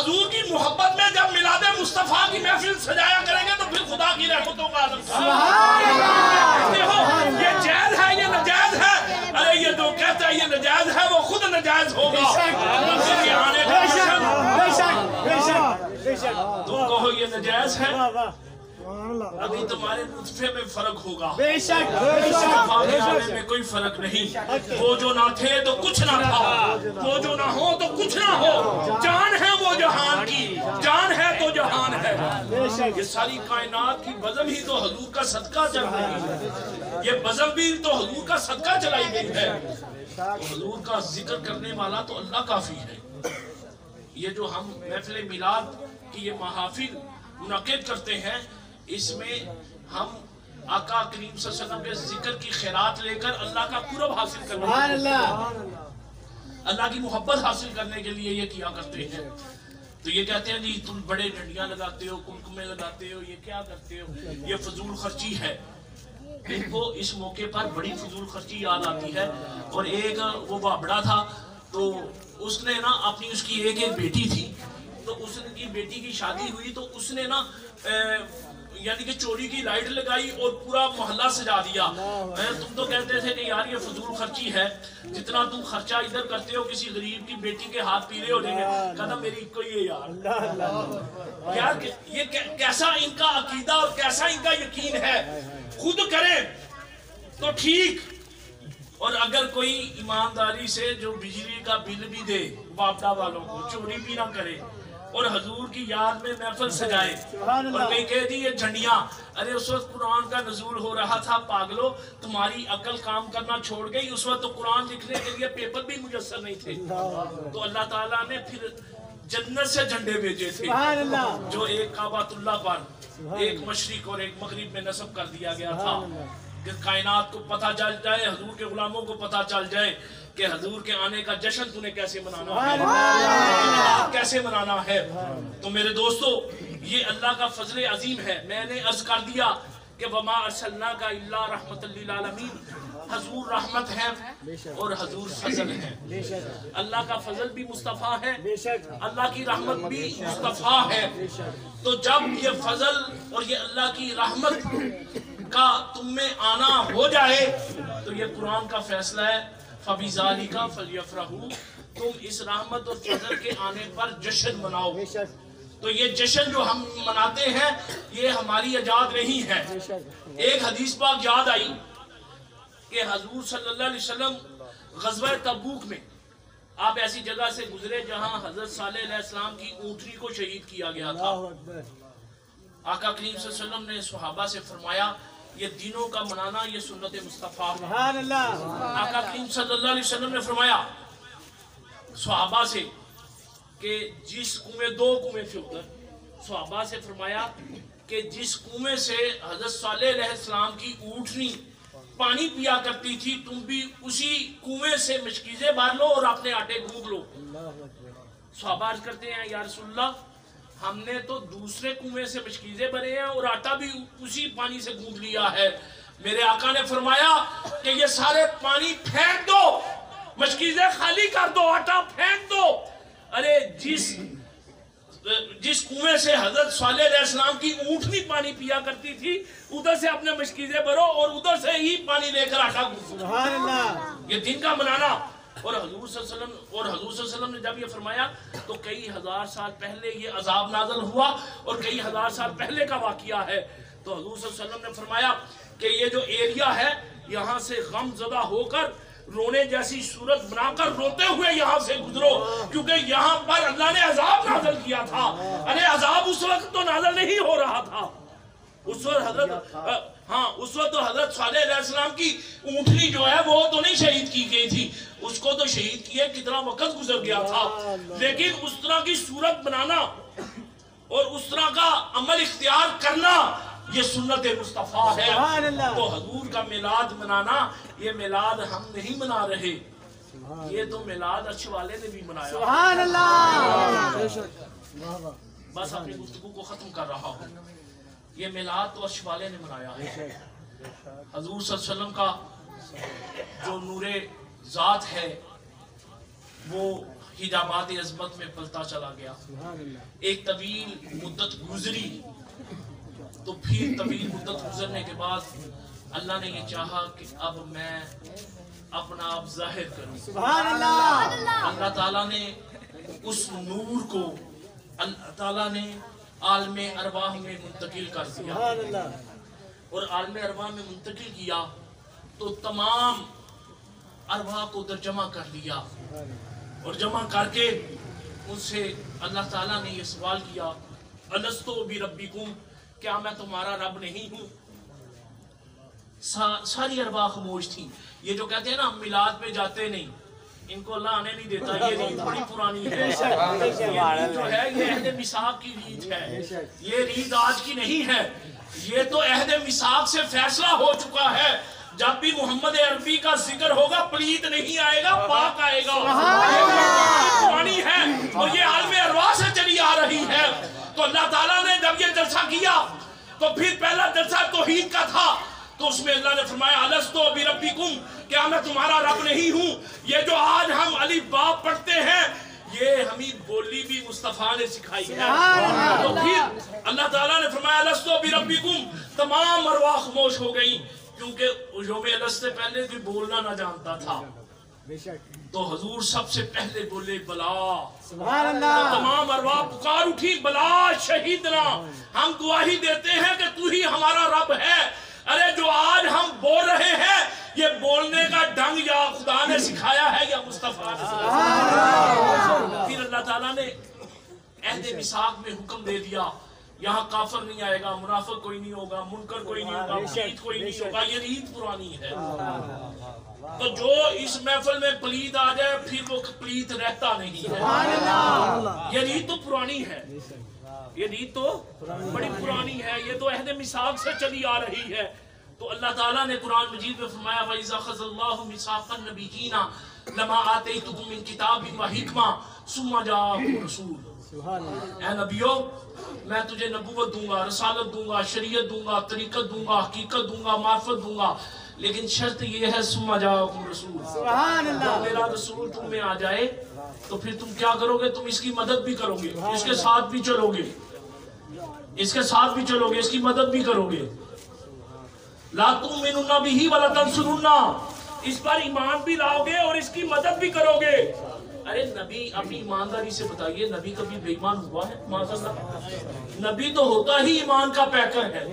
S1: حضور کی محبت میں جب میلاد مصطفیٰ کی محفل سجایا کریں گے تو پھر خدا کی رحمتوں کا عالم یہ جائز ہے یہ ناجائز ہے؟ ارے یہ جو کہتا ہے یہ ناجائز ہے وہ خود ناجائز ہوگا. تم کہو یہ ناجائز ہے, ابھی تمہارے نطفے میں فرق ہوگا, مصطفیٰ کے آنے میں کوئی فرق نہیں. وہ جو نہ تھے تو کچھ نہ تھا, وہ جو نہ ہو تو کچھ نہ ہو. جان ہے وہ جہان کی, جان ہے تو جہان ہے. یہ ساری کائنات کی بزم ہی تو حضور کا صدقہ چل رہی ہے, یہ بزم بھی تو حضور کا صدقہ چلائی گئی ہے. حضور کا ذکر کرنے والا تو اللہ کافی ہے. یہ جو ہم محفل میلاد کی یہ محافل منعقد کرتے ہیں, اس میں ہم آقا کریم صلی اللہ علیہ وسلم کے ذکر کی خیرات لے کر اللہ کا قرب حاصل کرنے کے لیے, اللہ کی محبت حاصل کرنے کے لیے یہ کیا کرتے ہیں. تو یہ کہتے ہیں جی تم بڑے ڈنڈیاں لگاتے ہو, کمکمے لگاتے ہو, یہ کیا کرتے ہو, یہ فضول خرچی ہے. ان کو اس موقع پر بڑی فضول خرچی یاد آتی ہے. اور ایک وہ بابڑا تھا, تو اس نے نا اپنی اس کی ایک بیٹی تھی, تو اس کی بیٹی کی شادی ہوئی تو اس نے نا یعنی کہ چوری کی لائٹ لگائی اور پورا محلہ سجا دیا. تم تو کہتے تھے کہ یار یہ فضول خرچی ہے, جتنا تم خرچہ ادھر کرتے ہو کسی غریب کی بیٹی کے ہاتھ پیلے ہو جائیں گے. کہتا میری کوئی ہے یار یہ کیسا ان کا عقیدہ اور کیسا ان کا یقین ہے. خود کریں تو ٹھیک, اور اگر کوئی ایمانداری سے جو بجلی کا بل بھی دے وابڈا والوں کو, چوری بھی نہ کرے اور حضور کی یاد میں محفل سجائے. اور کہیں کہہ دی یہ جھنڈیاں, ارے اس وقت قرآن کا نزول ہو رہا تھا پاگلو, تمہاری عقل کام کرنا چھوڑ گئی. اس وقت تو قرآن لکھنے کے لیے پیپر بھی میسر نہیں تھے, تو اللہ تعالیٰ نے پھر جنت سے جھنڈے بھیجے تھے, جو ایک کعبۃ اللہ پر, ایک مشرق اور ایک مغرب میں نصب کر دیا گیا تھا, کہ کائنات کو پتہ چل جائے, حضور کے غلاموں کو پتہ چل جائے کہ حضور کے آنے کا جشن تُونے کیسے منانا ہے, کیسے منانا ہے. تو میرے دوستو یہ اللہ کا فضل عظیم ہے. میں نے عرض کر دیا کہ وَمَا أَرْسَلْنَاكَ إِلَّا رَحْمَةً لِلْعَالَمِينَ, حضور رحمت ہے اور حضور فضل ہے. اللہ کا فضل بھی مصطفیٰ ہے, اللہ کی رحمت بھی مصطفیٰ ہے. تو جب یہ فضل اور یہ اللہ کی رحمت کا تم میں آنا ہو جائے تو یہ قرآن کا فیصلہ ہے, فَبِذَالِكَ فَلْيَفْرَحُوا, تم اس رحمت اور فضل کے آنے پر جشن مناؤ. تو یہ جشن جو ہم مناتے ہیں یہ ہماری ایجاد نہیں ہے. ایک حدیث پاک یاد آئی کہ حضور صلی اللہ علیہ وسلم غزوہ تبوک میں آپ ایسی جگہ سے گزرے جہاں حضرت صالح علیہ السلام کی اونٹنی کو شہید کیا گیا تھا. آقا کریم صلی اللہ علیہ وسلم نے صحابہ سے فرمایا یہ دینوں کا منانا یہ سنت مصطفیٰ ہے. آقا کریم صلی اللہ علیہ وسلم نے فرمایا صحابہ سے کہ جس کنویں, 2 کنویں تھے ادھر, صحابہ سے فرمایا کہ جس کنویں سے حضرت صالح علیہ السلام کی اونٹنی پانی پیا کرتی تھی تم بھی اسی کنویں سے مشکیزیں بھر لو اور اپنے آٹے گوندھ لو. صحابہ عرض کرتے ہیں یا رسول اللہ ہم نے تو دوسرے کنویں سے مشکیزیں بھرے ہیں اور آٹا بھی اسی پانی سے گوندھ لیا ہے. میرے آقا نے فرمایا کہ یہ سارے پانی پھینک دو, مشکیزیں خالی کر دو, آٹا پھینک دو. ارے جس کنویں سے حضرت صالح علیہ السلام کی اونٹنی پانی پیا کرتی تھی ادھر سے اپنے مشکیزیں بھرو اور ادھر سے ہی پانی لے کر آٹا گوندھو. یہ دین کا منانا. اور حضور صلی اللہ علیہ وسلم نے جب یہ فرمایا تو کئی ہزار سال پہلے یہ عذاب نازل ہوا اور کئی ہزار سال پہلے کا واقعہ ہے. تو حضور صلی اللہ علیہ وسلم نے فرمایا کہ یہ جو ایریا ہے یہاں سے غم زدہ ہو کر رونے جیسی صورت بنا کر روتے ہوئے یہاں سے گزرو, کیونکہ یہاں پر اللہ نے عذاب نازل کیا تھا. ارے عذاب اس وقت تو نازل نہیں ہو رہا تھا, اس وقت تو حضرت صالح علیہ السلام کی اونٹنی جو ہے وہ تو نہیں شہید کی گئی تھی, اس کو تو شہید کیے کتنا وقت گزر گیا تھا. لیکن اس طرح کی صورت بنانا اور اس طرح کا عمل اختیار کرنا یہ سنت مصطفیٰ ہے. تو حضور کا میلاد منانا, یہ میلاد ہم نہیں منا رہے, یہ تو میلاد اچھ والے نے بھی منایا. بس اپنی گفتگو کو ختم کر رہا ہوں. یہ میلاد تو اچھ والے نے منایا ہے. حضور صلی اللہ علیہ وسلم کا جو نور ذات ہے وہ حجابات عظمت میں پلتا چلا گیا. ایک طویل مدت گزری تو پھر طویل مدت گزرنے کے بعد اللہ نے یہ چاہا کہ اب میں اپنا آپ ظاہر کروں.
S2: سبحان اللہ.
S1: اللہ تعالیٰ نے اس نور کو اللہ تعالیٰ نے عالم ارواح میں منتقل کر دیا.
S2: سبحان اللہ.
S1: اور عالم ارواح میں منتقل کیا تو تمام ارواح کو ادھر جمع کر لیا اور جمع کر کے ان سے اللہ تعالیٰ نے یہ سوال کیا الستو بربکم، کیا میں تمہارا رب نہیں ہوں؟ ساری ارواح خاموش تھی. یہ جو کہتے ہیں نا ہم میلاد پہ جاتے نہیں، ان کو اللہ آنے نہیں دیتا. یہ ریت بڑی پرانی ہے. یہ ریت جو ہے یہ عہد میثاق کی ریت ہے. یہ ریت آج کی نہیں ہے. یہ تو عہد میثاق سے فیصلہ ہو چکا ہے. جب بھی محمد عربی کا ذکر ہوگا پلید نہیں آئے گا، پاک آئے گا. یہ پرانی ہے اور یہ عالم ارواح سے چلی آ رہی ہے. تو اللہ تعالیٰ نے جب یہ جلسہ کیا تو پھر پہلا جلسہ توحید کا تھا تو اس میں اللہ نے فرمایا الستو بربکم، کیا میں تمہارا رب نہیں ہوں؟ یہ جو آج ہم الف با پڑھتے ہیں یہ ہمیں بولی بھی مصطفیٰ نے سکھائی ہے. تو پھر اللہ تعالیٰ نے فرمایا الستو بربکم، تمام ارواح خاموش ہو گئی کیونکہ یوم الست سے پہلے بھی بولنا نہ جانتا تھا. تو حضور سب سے پہلے بولے بلا.
S2: سبحان اللہ.
S1: تمام ارواح پکار اٹھی بلا شہیدنا، ہم گواہی دیتے ہیں کہ تو ہی ہمارا رب ہے. ارے جو آج ہم بول رہے ہیں یہ بولنے کا ڈھنگ یا خدا نے سکھایا ہے یا مصطفیٰ نے سکھایا. پھر اللہ تعالیٰ نے عہد میثاق میں حکم دے دیا یہاں کافر نہیں آئے گا، منافق کوئی نہیں ہوگا، منکر کوئی نہیں ہوگا، پلید کوئی نہیں ہوگا. یہ ریت پرانی ہے. تو جو اس محفل میں پلید آ جائے پھر وہ پلید رہتا نہیں ہے. یہ ریت تو پرانی ہے. یہ ریت تو بڑی پرانی ہے. یہ تو عہد میثاق سے چلی آ رہی ہے. تو اللہ تعالیٰ نے قرآن مجید میں فرمایا وَإِذَا أَخَذَ اللَّهُ مِيثَاقَ النَّبِيِّينَ لَمَا آتَيْتُكُم مِّن كِتَابٍ وَحِكْمَةٍ ثُمَّ جَاءَكُمْ رَسُولٌ. اے نبیو میں تجھے نبوت دوں گا، رسالت دوں گا، شریعت دوں گا، طریقت دوں گا، حقیقت دوں گا، معرفت دوں گا، لیکن شرط یہ ہے ثُمَّ جَاءَكُمْ رَسُولٌ.
S2: سبحان اللہ.
S1: جب میرا رسول تم میں آ جائے تو پھر تم کیا کرو گے؟ تم اس کی مدد بھی کرو گے، اس کے ساتھ بھی چلو گے، اس کے ساتھ بھی چلو گے، اس کی مدد بھی کرو گے. لا تؤمنون بہ ولا تنصرون، اس پر ایمان بھی لاؤ گے اور اس کی مدد بھی کرو گے. ارے نبی اپنی ایمانداری سے بتائیے نبی کبھی بے ایمان ہوا ہے؟ معاذ اللہ. نبی تو ہوتا ہی ایمان کا پیکر ہے،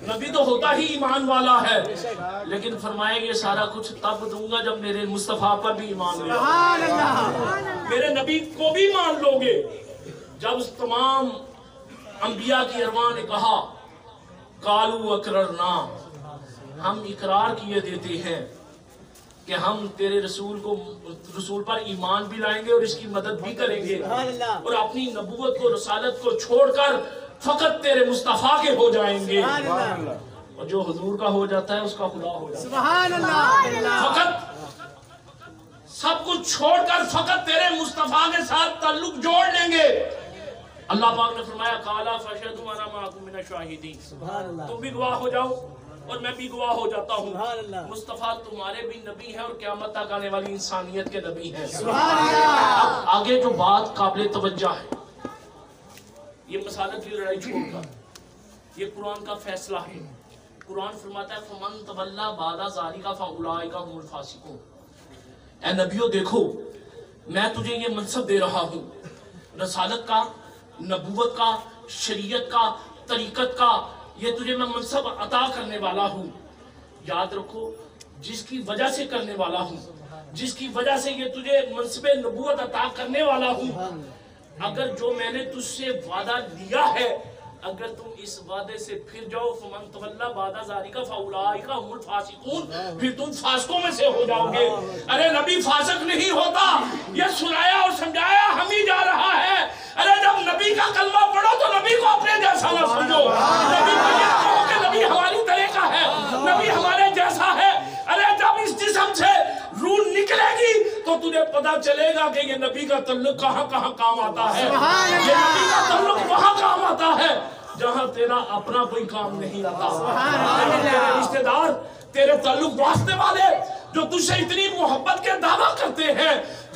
S1: نبی تو ہوتا ہی ایمان والا ہے. لیکن فرمایا یہ سارا کچھ تب دوں گا جب میرے مصطفیٰ پر بھی ایمان لے آؤ. میرے نبی کو بھی مان لو گے. جب تمام انبیاء کی ارواح نے کہا قالوا اقررنا، ہم اقرار کیے دیتے ہیں کہ ہم تیرے رسول پر ایمان بھی لائیں گے اور اس کی مدد بھی کریں گے اور اپنی نبوت کو رسالت کو چھوڑ کر فقط تیرے مصطفیٰ کے ہو جائیں گے. اور جو حضور کا ہو جاتا ہے اس کا خدا ہو جاتا ہے.
S2: سبحان اللہ.
S1: فقط سب کچھ چھوڑ کر فقط تیرے مصطفیٰ کے ساتھ تعلق جوڑ لیں گے. اللہ پاک نے فرمایا قالا فاشهدوا وانا معكم من الشاهدين. تم بھی گواہ ہو جاؤ اور میں بھی گواہ ہو جاتا ہوں. مصطفیٰ تمہارے بھی نبی ہے اور قیامت تک آنے والی انسانیت کے نبی ہے. اب آگے جو بات قابل توجہ ہے، یہ مسالت کی لڑائی چھوڑ کر یہ قرآن کا فیصلہ ہے. قرآن فرماتا ہے فمن تولى بعد ذلك فاولئک هم الفاسقون. اے نبیو دیکھو میں تجھے یہ منصب دے رہا ہوں، رسالت کا، نبوت کا، شریعت کا، طریقت کا، یہ تجھے میں منصب عطا کرنے والا ہوں. یاد رکھو جس کی وجہ سے کرنے والا ہوں، جس کی وجہ سے یہ تجھے منصب نبوت عطا کرنے والا ہوں، اگر جو میں نے تجھ سے وعدہ لیا ہے اگر تم اس وعدے سے پھر جاؤ فمن تولى بعد ذلك فاولئک هم الفاسقون، پھر تم فاسقوں میں سے ہو جاؤ گے. ارے نبی فاسق نہیں ہوتا، یہ سنایا اور سمجھایا ہم ہی جا رہا ہے. ارے جب نبی کا کلمہ پڑھو تو نبی کو اپنے جیسا نہ سمجھو، نبی کو یہ کہو کہ نبی ہماری طرح کا ہے، نبی ہمارے جیسا ہے. ارے جب اس جسم سے روح نکلے گی تو تجھے پتا چلے گا کہ یہ نبی کا تعلق کہاں کہاں کام آتا ہے. یہ نبی کا تعلق وہاں کام آتا ہے جہاں تیرا اپنا کوئی کام نہیں آتا. تیرے رشتہ دار، تیرے تعلق واسطے والے جو تجھ سے اتنی محبت کے دعویٰ کرتے ہیں،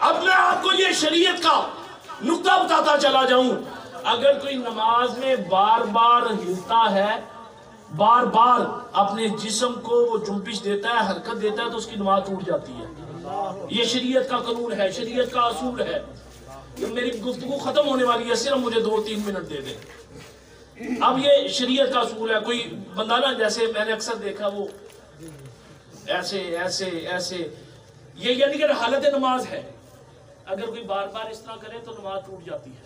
S1: اب میں آپ کو یہ شریعت کا نقطہ بتاتا چلا جاؤں. اگر کوئی نماز میں بار بار ہلتا ہے، بار بار اپنے جسم کو وہ جنبش دیتا ہے، حرکت دیتا ہے، تو اس کی نماز ٹوٹ جاتی ہے. یہ شریعت کا قانون ہے، شریعت کا اصول ہے. میری گفتگو ختم ہونے والی ہے، صرف مجھے 2-3 منٹ دے دیں. اب یہ شریعت کا اصول ہے. کوئی بندہ نا، جیسے میں نے اکثر دیکھا، وہ ایسے ایسے ایسے، یہ یعنی کہ حالت نماز ہے. اگر کوئی بار بار اس طرح کرے تو نماز ٹوٹ جاتی ہے.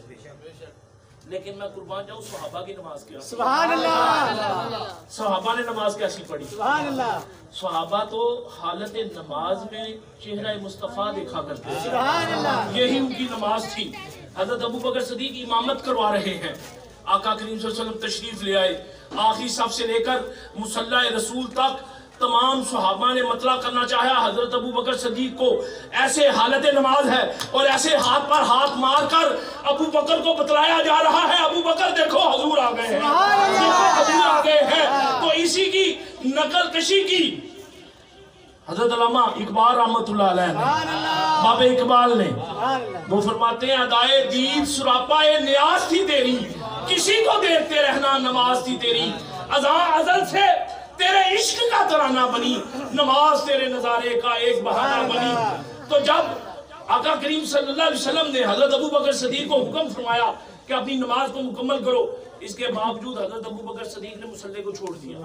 S1: لیکن میں قربان جاؤں، صحابہ کی نماز کیا،
S2: سبحان اللہ،
S1: صحابہ نے نماز کیسی پڑھی.
S2: سبحان اللہ،
S1: صحابہ تو حالت نماز میں چہرہ مصطفیٰ دیکھا کرتے ہیں.
S2: سبحان اللہ،
S1: یہی ان کی نماز تھی. حضرت ابو بکر صدیق امامت کروا رہے ہیں. آقا کریم صلی اللہ علیہ وسلم تشریف لے آئے. آخری صف سے لے کر مصلی رسول تک تمام صحابہ نے مطلع کرنا چاہا. حضرت ابو بکر صدیق کو ایسے حالت نماز ہے اور ایسے ہاتھ پر ہاتھ مار کر ابو بکر کو بتلایا جا رہا ہے، ابو بکر دیکھو حضور آ گئے ہیں، دیکھو حضور آ گئے ہیں. تو اسی کی نقل کشی کی حضرت علامہ اقبال رحمۃ اللہ علیہ نے، باب اقبال نے، وہ فرماتے ہیں ادائے دین سراپا نیاز تھی تیری، کسی کو دیکھتے رہنا نماز تھی تیری. ازاں ازل سے تیرے عشق کا ترانہ بنی، نماز تیرے نظارے کا ایک بہانہ بنی. تو جب آقا کریم صلی اللہ علیہ وسلم نے حضرت ابو بکر صدیق کو حکم فرمایا کہ اپنی نماز کو مکمل کرو، اس کے باوجود حضرت ابو بکر صدیق نے مصلی کو چھوڑ دیا.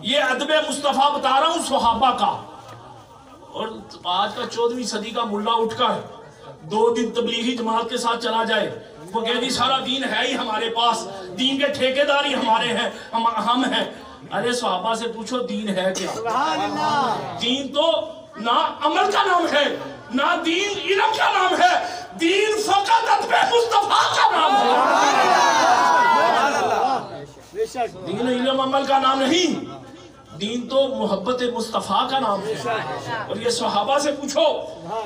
S1: یہ ادب مصطفیٰ بتا رہا ہوں صحابہ کا. اور آج کا 14ویں صدی کا ملا اٹھ کر 2 دن تبلیغی جماعت کے ساتھ چلا جائے، وہ کہہ دی سارا دین ہے ہی ہمارے پاس، دین کے ٹھیکیدار ہی ہمارے ہیں، ہم ہیں. ارے صحابہ سے پوچھو دین ہے کیا؟
S2: سبحان اللہ،
S1: دین تو نہ عمل کا نام ہے، نہ دین علم کا نام ہے، دین فقط ادب مصطفیٰ کا نام ہے.
S2: بے شک،
S1: دین علم عمل کا نام نہیں، دین تو محبت مصطفیٰ کا نام ہے. اور یہ صحابہ سے پوچھو.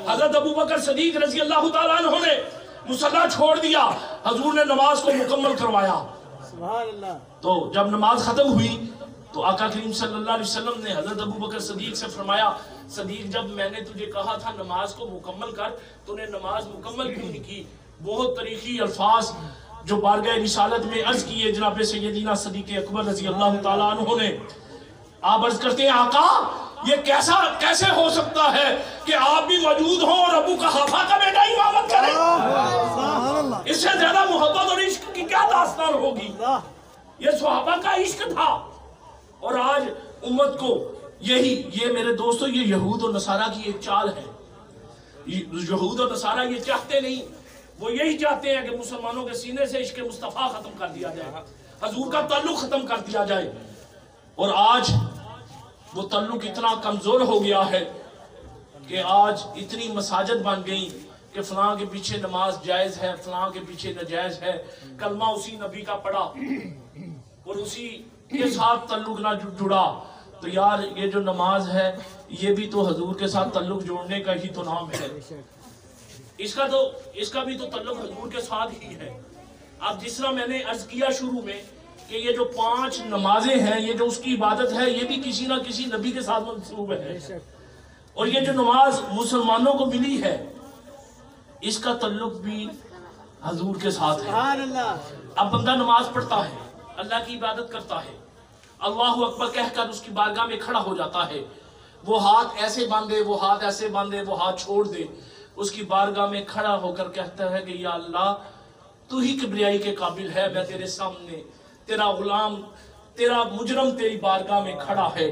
S1: حضرت ابو بکر صدیق رضی اللہ تعالیٰ عنہ نے مصلی چھوڑ دیا، حضور نے نماز کو مکمل کروایا.
S2: سبحان اللہ،
S1: تو جب نماز ختم ہوئی تو آقا کریم صلی اللہ علیہ وسلم نے حضرت ابو بکر صدیق سے فرمایا، صدیق جب میں نے تجھے کہا تھا نماز کو مکمل کر، تو نے نماز مکمل کیوں نہیں کی؟ بہت تاریخی الفاظ جو بارگاہ رسالت میں عرض کیے جناب سیدنا صدیق اکبر رضی اللہ تعالیٰ عنہ نے. آپ عرض کرتے ہیں آقا یہ کیسے ہو سکتا ہے کہ آپ بھی موجود ہوں اور ابو قحافہ کا بیٹا امامت کرے؟
S2: سبحان اللہ،
S1: اس سے زیادہ محبت اور عشق کی کیا داستان ہوگی؟ یہ صحابہ کا عشق تھا. اور آج امت کو یہ میرے دوستو، یہ یہود اور نصارہ کی ایک چال ہے. یہود اور نصارہ یہ چاہتے نہیں، وہ یہی چاہتے ہیں کہ مسلمانوں کے سینے سے عشق مصطفیٰ ختم کر دیا جائے، حضور کا تعلق ختم کر دیا جائے. اور آج وہ تعلق اتنا کمزور ہو گیا ہے کہ آج اتنی مساجد بن گئی کہ فلاں کے پیچھے نماز جائز ہے، فلاں کے پیچھے ناجائز ہے، کلمہ اسی نبی کا پڑھا اور اسی کے ساتھ تعلق نہ جڑا. تو یار یہ جو نماز ہے یہ بھی تو حضور کے ساتھ تعلق جوڑنے کا ہی تو نام ہے. اس کا بھی تو تعلق حضور کے ساتھ ہی ہے. اب جس طرح میں نے عرض کیا شروع میں کہ یہ جو 5 نمازیں ہیں، یہ جو اس کی عبادت ہے، یہ بھی کسی نہ کسی نبی کے ساتھ منسوب ہے. اور یہ جو نماز مسلمانوں کو ملی ہے اس کا تعلق بھی حضور کے ساتھ ہے.
S2: سبحان اللہ،
S1: اب بندہ نماز پڑھتا ہے، اللہ کی عبادت کرتا ہے، اللہ اکبر کہہ کر اس کی بارگاہ میں کھڑا ہو جاتا ہے. وہ ہاتھ ایسے باندھے، وہ ہاتھ ایسے باندھے، وہ ہاتھ چھوڑ دے، اس کی بارگاہ میں کھڑا ہو کر کہتا ہے کہ یا اللہ تو ہی کبریائی کے قابل ہے، میں تیرے سامنے تیرا غلام، تیرا مجرم تیری بارگاہ میں کھڑا ہے.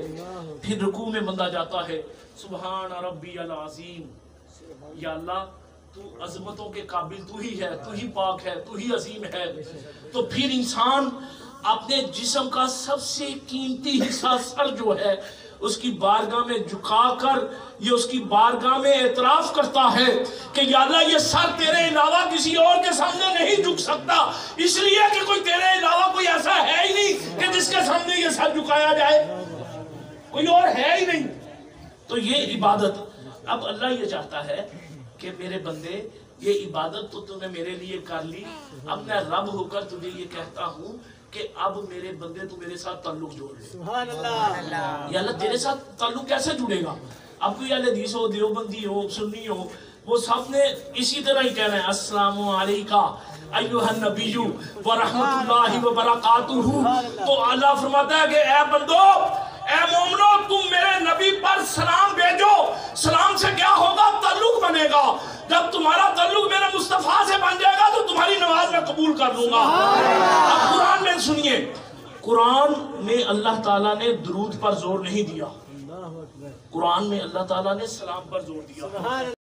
S1: پھر رکوع میں بندہ جاتا ہے، سبحان ربی العظیم، یا اللہ تو عظمتوں کے قابل تو ہی ہے، تو ہی پاک ہے، تو ہی عظیم ہے. تو پھر انسان اپنے جسم کا سب سے قیمتی حصہ سر جو ہے اس کی بارگاہ میں جھکا کر یہ اس کی بارگاہ میں اعتراف کرتا ہے کہ یا اللہ یہ سر تیرے علاوہ کسی اور کے سامنے نہیں جھک سکتا، اس لیے کہ کوئی تیرے علاوہ کوئی ایسا ہے ہی نہیں کہ جس کے سامنے یہ سر جھکایا جائے، کوئی اور ہے ہی نہیں. تو یہ عبادت، اب اللہ یہ چاہتا ہے کہ میرے بندے یہ عبادت تو نے میرے لیے کر لی، اب میں رب ہو کر تجھے یہ کہتا ہوں کہ اب میرے بندے تو میرے ساتھ تعلق جوڑ لے.
S2: سبحان اللہ،
S1: یا اللہ تیرے ساتھ تعلق کیسے جڑے گا؟ اب کوئی اہل حدیث ہو، دیوبندی ہو، سنی ہو، وہ سب نے اسی طرح ہی کہنا ہے السلام علیکہ ایھا النبی ورحمۃ اللہ وبرکاتہ. تو اللہ فرماتا ہے کہ اے بندو، اے مومنو، تم میرے نبی پر سلام بھیجو. سلام سے کیا ہوگا؟ تعلق بنے گا. جب تمہارا تعلق میرے مصطفیٰ سے بن جائے گا تو تمہاری نماز میں قبول کر لوں گا. اب قرآن میں سنیے، قرآن میں اللہ تعالیٰ نے درود پر زور نہیں دیا، قرآن میں اللہ تعالیٰ نے سلام پر زور دیا.